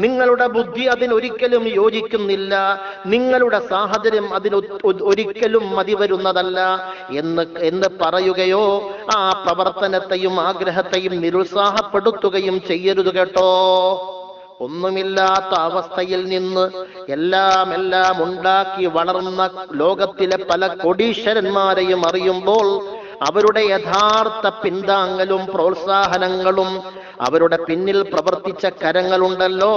നിങ്ങളുടെ ബുദ്ധി അതിനൊരിക്കലും യോജിക്കുന്നില്ല, നിങ്ങളുടെ സാഹചര്യം അതിന് ഒരിക്കലും മതി വരുന്നതല്ല എന്ന് പറയുകയോ ആ പ്രവർത്തനത്തെയും ആഗ്രഹത്തെയും നിരുത്സാഹപ്പെടുത്തുകയും ചെയ്യരുത് കേട്ടോ. ഒന്നുമില്ലാത്ത അവസ്ഥയിൽ നിന്ന് എല്ലാം ഉണ്ടാക്കി വളർന്ന ലോകത്തിലെ പല കോടീശ്വരന്മാരെയും അറിയുമ്പോൾ അവരുടെ യഥാർത്ഥ പിന്താങ്ങലും പ്രോത്സാഹനങ്ങളും അവരുടെ പിന്നിൽ പ്രവർത്തിച്ച കരങ്ങളുണ്ടല്ലോ,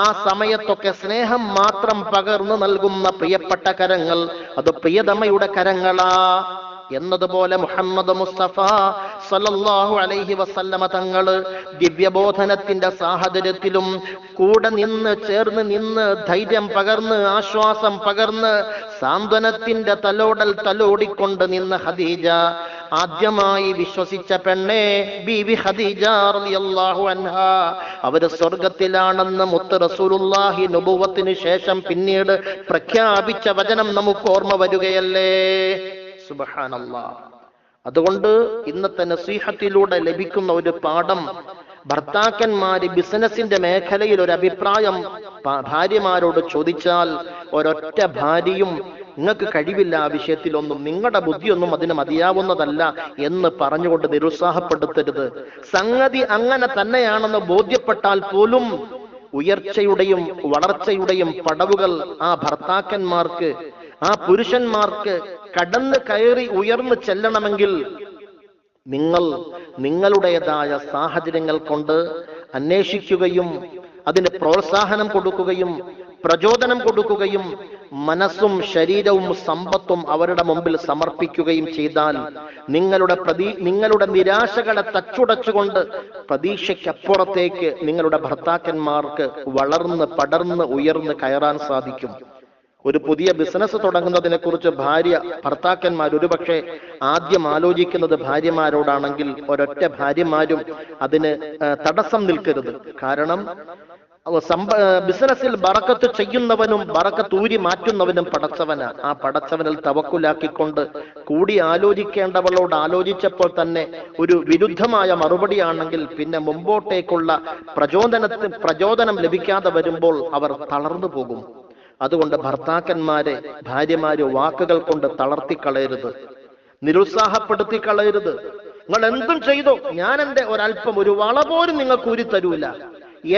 ആ സമയത്തൊക്കെ സ്നേഹം മാത്രം പകർന്നു നൽകുന്ന പ്രിയപ്പെട്ട കരങ്ങൾ അത് പ്രിയതമയുടെ കരങ്ങളാ എന്നതുപോലെ മുഹമ്മദ് മുസ്തഫ സല്ലല്ലാഹു അലൈഹി വസല്ലമ തങ്ങള് ദിവ്യബോധനത്തിന്റെ സാഹചര്യത്തിലും കൂടെ നിന്ന് ചേർന്ന് നിന്ന് ധൈര്യം പകർന്ന് ആശ്വാസം പകർന്ന് സാന്ത്വനത്തിന്റെ തലോടിക്കൊണ്ട് നിന്ന ഖദീജ, ആദ്യമായി വിശ്വസിച്ച പെണ്ണെ ബീവി ഖദീജ റളിയല്ലാഹു അൻഹാ, അവര് സ്വർഗത്തിലാണെന്ന് മുത്ത് റസൂലുള്ളാഹി നബുവത്തിന് ശേഷം പിന്നീട് പ്രഖ്യാപിച്ച വചനം നമുക്ക് ഓർമ്മ വരികയല്ലേ. സുബ്ഹാനല്ലാഹ്. അതുകൊണ്ട് ഇന്നത്തെ നസീഹത്തിലൂടെ ലഭിക്കുന്ന ഒരു പാഠം, ഭർത്താക്കന്മാര് ബിസിനസിന്റെ മേഖലയിൽ ഒരു അഭിപ്രായം ഭാര്യമാരോട് ചോദിച്ചാൽ ഒരൊറ്റ ഭാര്യയും നിങ്ങൾക്ക് കഴിവില്ല ആ വിഷയത്തിലൊന്നും, നിങ്ങളുടെ ബുദ്ധിയൊന്നും അതിന് മതിയാവുന്നതല്ല എന്ന് പറഞ്ഞുകൊണ്ട് നിരുത്സാഹപ്പെടുത്തരുത്. സംഗതി അങ്ങനെ തന്നെയാണെന്ന് ബോധ്യപ്പെട്ടാൽ പോലും ഉയർച്ചയുടെയും വളർച്ചയുടെയും പടവുകൾ ആ ഭർത്താക്കന്മാർക്ക്, ആ പുരുഷന്മാർക്ക് കടന്ന് കയറി ഉയർന്നു ചെല്ലണമെങ്കിൽ നിങ്ങൾ നിങ്ങളുടേതായ സാഹചര്യങ്ങൾ കൊണ്ട് അന്വേഷിക്കുകയും അതിന് പ്രോത്സാഹനം കൊടുക്കുകയും പ്രചോദനം കൊടുക്കുകയും മനസ്സും ശരീരവും സമ്പത്തും അവരുടെ മുമ്പിൽ സമർപ്പിക്കുകയും ചെയ്താൽ നിങ്ങളുടെ നിരാശകളെ തച്ചുടച്ചുകൊണ്ട് പ്രതീക്ഷയ്ക്കപ്പുറത്തേക്ക് നിങ്ങളുടെ ഭർത്താക്കന്മാർക്ക് വളർന്ന് പടർന്ന് ഉയർന്ന് കയറാൻ സാധിക്കും. ഒരു പുതിയ ബിസിനസ് തുടങ്ങുന്നതിനെ കുറിച്ച് ഭർത്താക്കന്മാർ ഒരുപക്ഷെ ആദ്യം ആലോചിക്കുന്നത് ഭാര്യമാരോടാണെങ്കിൽ ഒരൊറ്റ ഭാര്യമാരും അതിന് തടസ്സം നിൽക്കരുത്. കാരണം ബിസിനസ്സിൽ ബറക്കത്ത് ചെയ്യുന്നവനും ബറക്കത്ത് ഊരി മാറ്റുന്നവനും പടച്ചവനാ. ആ പടച്ചവനിൽ തവക്കുലാക്കിക്കൊണ്ട് കൂടി ആലോചിക്കേണ്ടവളോട് ആലോചിച്ചപ്പോൾ തന്നെ ഒരു വിരുദ്ധമായ മറുപടിയാണെങ്കിൽ പിന്നെ മുമ്പോട്ടേക്കുള്ള പ്രചോദനം ലഭിക്കാതെ വരുമ്പോൾ അവർ തളർന്നു പോകും. അതുകൊണ്ട് ഭാര്യമാര് വാക്കുകൾ കൊണ്ട് തളർത്തിക്കളയരുത്, നിരുത്സാഹപ്പെടുത്തിക്കളയരുത്. നിങ്ങൾ എന്തും ചെയ്തോ, ഞാൻ എന്റെ ഒരല്പം ഒരു വള പോലും നിങ്ങൾക്ക് ഊരി തരൂല,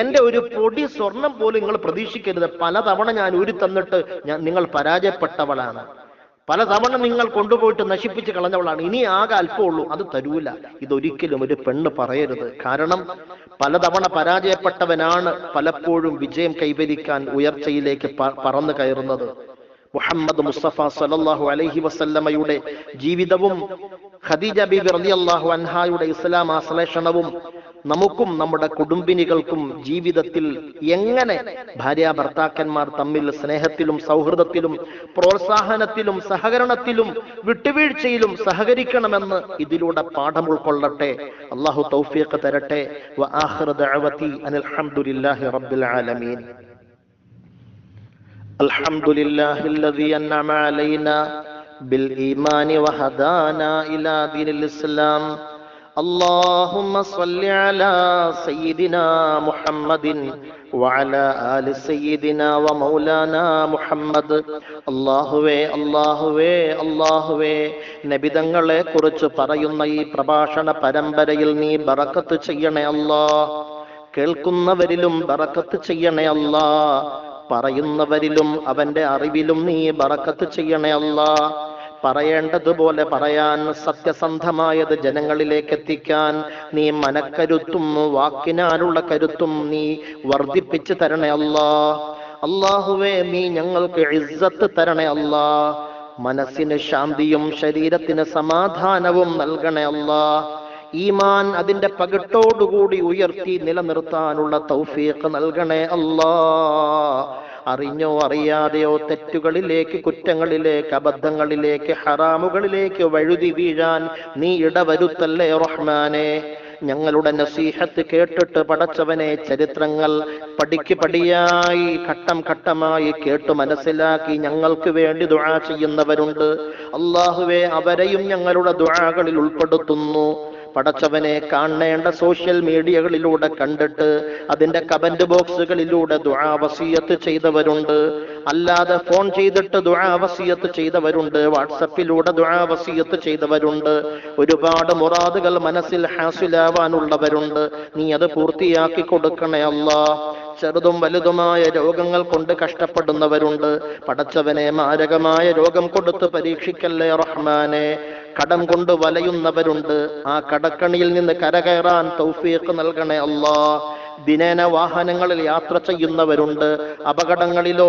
എന്റെ ഒരു പൊടി സ്വർണം പോലും നിങ്ങൾ പ്രതീക്ഷിക്കരുത്. പലതവണ ഞാൻ ഊരി തന്നിട്ട് നിങ്ങൾ പരാജയപ്പെട്ടവളാണ്, പലതവണ നിങ്ങൾ കൊണ്ടുപോയിട്ട് നശിപ്പിച്ച് കളഞ്ഞവളാണ്, ഇനി ആകെ അല്പമുള്ളൂ, അത് തരൂല. ഇതൊരിക്കലും ഒരു പെണ്ണ് പറയരുത്. കാരണം പലതവണ പരാജയപ്പെട്ടവനാണ് പലപ്പോഴും വിജയം കൈവരിക്കാൻ ഉയർച്ചയിലേക്ക് പറന്നു കയറുന്നത്. മുഹമ്മദ് മുസ്തഫ സല്ലല്ലാഹു അലൈഹി വസല്ലമയുടെ ജീവിതവും ഖദീജ ബീബി റളിയല്ലാഹു അൻഹായുടെ ഇസ്ലാം ആശ്ലേഷണവും നമുക്കും നമ്മുടെ കുടുംബിനികൾക്കും ജീവിതത്തിൽ എങ്ങനെ ഭാര്യ ഭർത്താക്കന്മാർ തമ്മിൽ സ്നേഹത്തിലും സൗഹൃദത്തിലും പ്രോത്സാഹനത്തിലും സഹകരണത്തിലും വിട്ടുവീഴ്ചയിലും സഹകരിക്കണമെന്ന് ഇതിലൂടെ പാഠം ഉൾക്കൊള്ളട്ടെ. അല്ലാഹു തൗഫീഖ് തരട്ടെ. വ ആഖിറു ദഅവതി അനിൽ ഹംദുലില്ലാഹി റബ്ബിൽ ആലമീൻ. അൽഹംദുലില്ലാഹില്ലദീ അൻഅമ അലൈനാ ബിൽ ഈമാനി വഹദാനാ ഇലാ ദീനിൽ ഇസ്ലാം. اللهم صل على سيدنا محمد وعلى آل سيدنا ومولانا محمد. അല്ലാഹുവേ നബിതങ്ങളെ കുറിച്ച് പറയുന്ന ഈ പ്രഭാഷണ പരമ്പരയിൽ നീ ബറക്കത്ത് ചെയ്യണേ അല്ലാ. കേൾക്കുന്നവരിലും ബറക്കത്ത് ചെയ്യണേ അല്ലാ. പറയുന്നവരിലും അവന്റെ അറിവിലും നീ ബറക്കത്ത് ചെയ്യണേ അല്ലാ. പറയേണ്ടതുപോലെ പറയാൻ, സത്യസന്ധമായത് ജനങ്ങളിലേക്ക് എത്തിക്കാൻ നീ മനക്കരുത്തും വാക്കിനാലുള്ള കരുത്തും നീ വർദ്ധിപ്പിച്ചു തരണേ അല്ലാ. അല്ലാഹുവേ നീ ഞങ്ങൾക്ക് ഇസ്സത്ത് തരണേ അല്ലാ. മനസ്സിന് ശാന്തിയും ശരീരത്തിന് സമാധാനവും നൽകണേ അല്ലാ. ഈമാൻ അതിന്റെ പകിട്ടോടുകൂടി ഉയർത്തി നിലനിർത്താനുള്ള തൗഫീഖ് നൽകണേ അല്ലാ. അറിഞ്ഞോ അറിയാതെയോ തെറ്റുകളിലേക്ക്, കുറ്റങ്ങളിലേക്ക്, അബദ്ധങ്ങളിലേക്ക്, ഹറാമുകളിലേക്ക് വഴുതി വീഴാൻ നീ ഇടവരുത്തല്ലേ റഹ്മാനെ. ഞങ്ങളുടെ നസീഹത്ത് കേട്ടിട്ട് പടച്ചവനെ ചരിത്രങ്ങൾ പടിയായി ഘട്ടം ഘട്ടമായി കേട്ട് മനസ്സിലാക്കി ഞങ്ങൾക്ക് വേണ്ടി ദുആ ചെയ്യുന്നവരുണ്ട്. അല്ലാഹുവേ, അവരെയും ഞങ്ങളുടെ ദുആകളിൽ ഉൾപ്പെടുത്തുന്നു. പടച്ചവനെ, കാണേണ്ട സോഷ്യൽ മീഡിയകളിലൂടെ കണ്ടിട്ട് അതിന്റെ കമന്റ് ബോക്സുകളിലൂടെ ദുആ വസിയത്ത് ചെയ്തവരുണ്ട്, അല്ലാതെ ഫോൺ ചെയ്തിട്ട് ദുആ വസിയത്ത് ചെയ്തവരുണ്ട്, വാട്സപ്പിലൂടെ ദുആ വസിയത്ത് ചെയ്തവരുണ്ട്. ഒരുപാട് മുറാദുകൾ മനസ്സിൽ ഹാസിലാവാനുള്ളവരുണ്ട്. നീ അത് പൂർത്തിയാക്കി കൊടുക്കണേ അല്ലാഹ്. ചെറുതും വലുതുമായ രോഗങ്ങൾ കൊണ്ട് കഷ്ടപ്പെടുന്നവരുണ്ട്. പടച്ചവനെ, മാരകമായ രോഗം കൊടുത്ത് പരീക്ഷിക്കല്ലേ റഹ്മാനെ. കടം കൊണ്ട് വലയുന്നവരുണ്ട്. ആ കടക്കണിയിൽ നിന്ന് കരകയറാൻ തൗഫീഖ് നൽകണേ അല്ലാഹ്. ദിനേന വാഹനങ്ങളിൽ യാത്ര ചെയ്യുന്നവരുണ്ട്. അപകടങ്ങളിലോ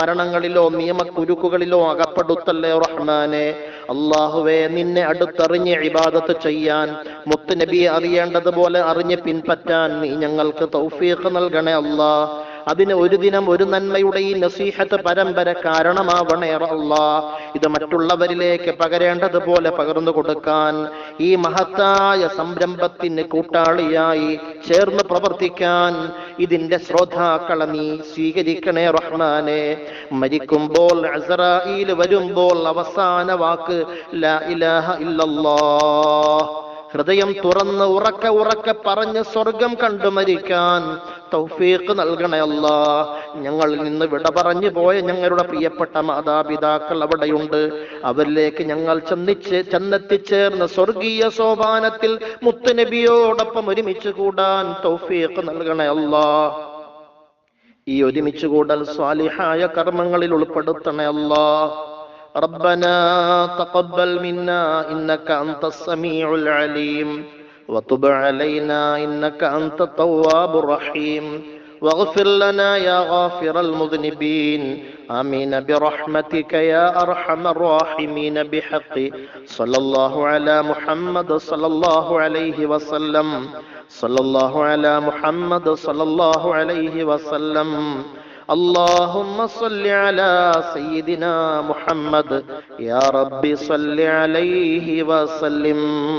മരണങ്ങളിലോ നിയമക്കുരുക്കുകളിലോ അകപ്പെടുത്തല്ലേ റഹ്മാനെ. അല്ലാഹുവേ, നിന്നെ അടുത്തറിഞ്ഞ് ഇബാദത്ത് ചെയ്യാൻ, മുത്ത് നബിയെ അറിയേണ്ടതുപോലെ അറിഞ്ഞ് പിൻപറ്റാൻ നീ ഞങ്ങൾക്ക് തൗഫീഖ് നൽകണേ അല്ലാഹ്. അതിന് ഒരു ദിനം ഒരു നന്മയുടെ ഈ നസീഹത്ത് പരമ്പര കാരണമാവണേ അല്ലാഹ്. ഇത് മറ്റുള്ളവരിലേക്ക് പകരേണ്ടതുപോലെ പകർന്നു കൊടുക്കാൻ, ഈ മഹത്തായ സംരംഭത്തിന് കൂട്ടാളിയായി ചേർന്ന് പ്രവർത്തിക്കാൻ ഇതിന്റെ ശ്രോതാക്കളെ നീ സ്വീകരിക്കണേ റഹ്മാനെ. മരിക്കുമ്പോൾ അസ്റായീൽ വരുമ്പോൾ അവസാന വാക്ക് ലാ ഇലാഹ ഇല്ലല്ലാഹ്. ഹൃദയം തുറന്ന് ഉറക്കെ പറഞ്ഞ് സ്വർഗം കണ്ടു മരിക്കാൻ തൗഫീഖ് നൽകണേ അല്ലാഹ്. ഞങ്ങളിൽ നിന്ന് വിട പറഞ്ഞു പോയ ഞങ്ങളുടെ പ്രിയപ്പെട്ട മാതാപിതാക്കൾ അവിടെയുണ്ട്. അവരിലേക്ക് ഞങ്ങൾ ചെന്നെത്തിച്ചേർന്ന് സ്വർഗീയ സോപാനത്തിൽ മുത്തുനബിയോടൊപ്പം ഒരുമിച്ച് കൂടാൻ തൗഫീഖ് നൽകണേ അല്ലാഹ്. ഈ ഒരുമിച്ച് കൂടൽ സ്വാലിഹായ കർമ്മങ്ങളിൽ ഉൾപ്പെടുത്തണേ അല്ലാഹ്. ربنا تقبل منا إنك أنت السميع العليم وتب علينا إنك أنت التواب الرحيم واغفر لنا يا غافر المذنبين آمين برحمتك يا أرحم الراحمين بحق صلى الله على محمد صلى الله عليه وسلم صلى الله على محمد صلى الله عليه وسلم اللهم صل على سيدنا محمد يا رب صل عليه وسلم.